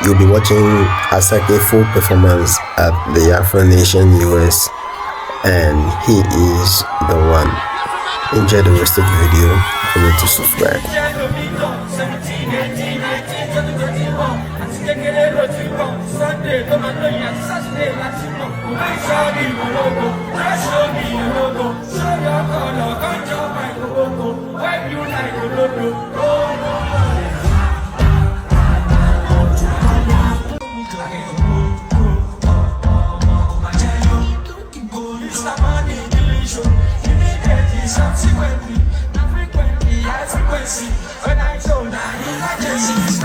You'll be watching ASAKE full performance at the AFroNation US, and he is the one. Enjoy the rest of the video. Remember to subscribe. When I told her, I just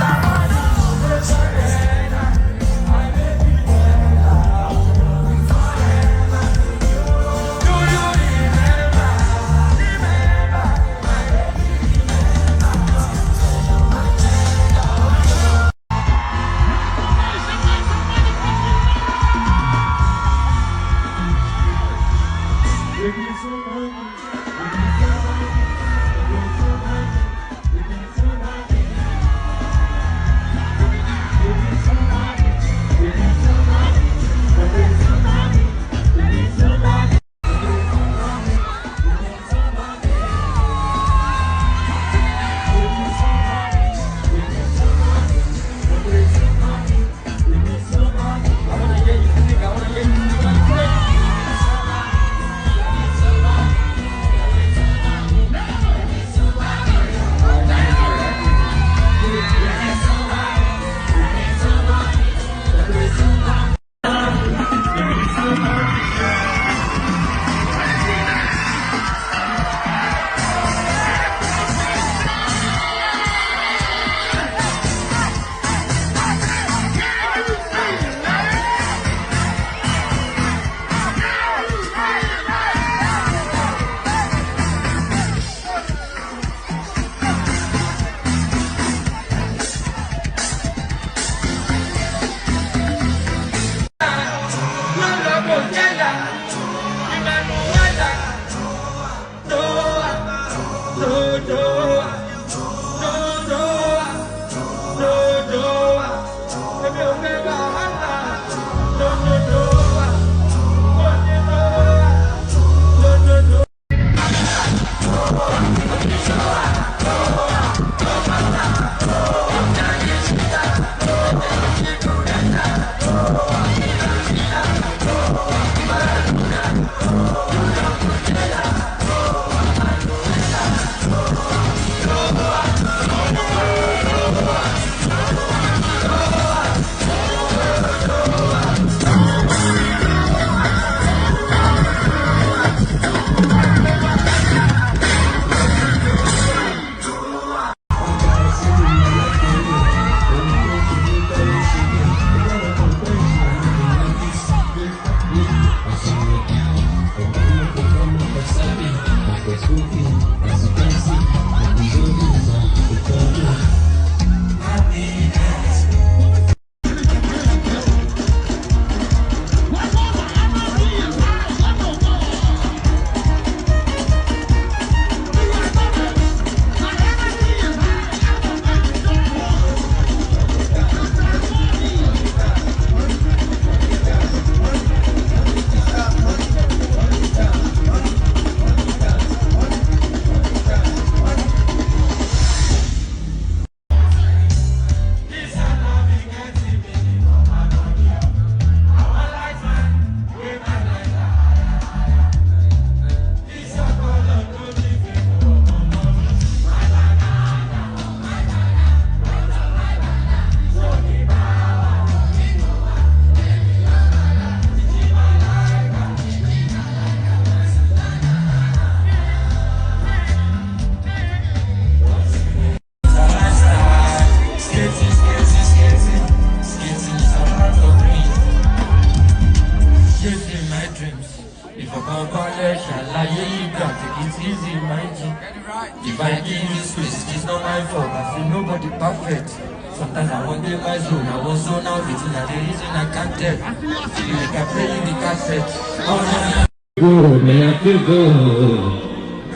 if I give you space, it's not my fault. I feel nobody perfect. Sometimes I want to my zone. I was zone out between the reason I can't tell. Feel like I play in the cassette. Oh no. Go, man, I feel good.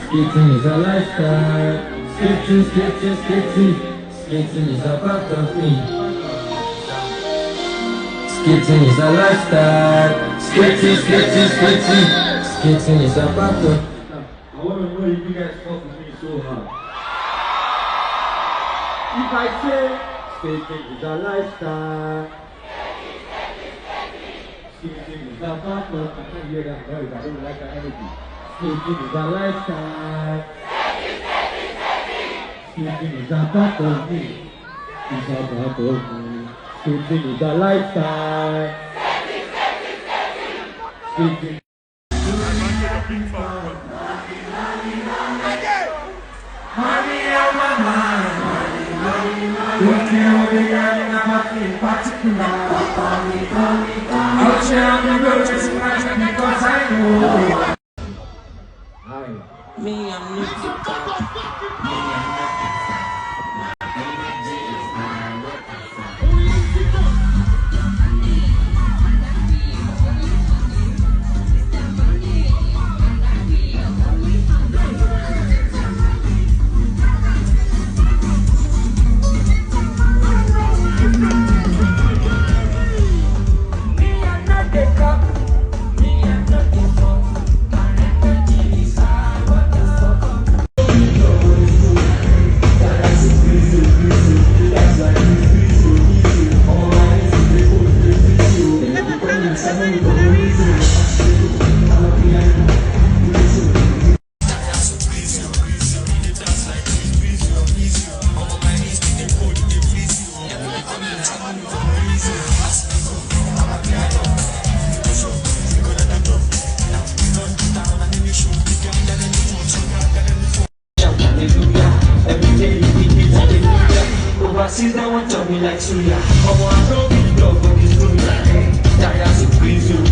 Skating is a lifestyle. Skating is a part of me. Skating is a lifestyle. Skating, skating, skating. Skating is a battle. I want to know if you guys fuck with me so hard. If I say skating is a lifestyle. Skating is a battle. I can't hear that noise. I don't like that energy. Skating is a lifestyle. Skating is a battle. It's a battle. Skating is a lifestyle. Skating. Money on my mind. Don't care what they got in my particular. I'll share on the road just because I know. Me, I'm not the top. Me, I'm not the top. My energy is my weapon. Overseas, they want to me like Suya. I want to be love, but it's good. That has to please you.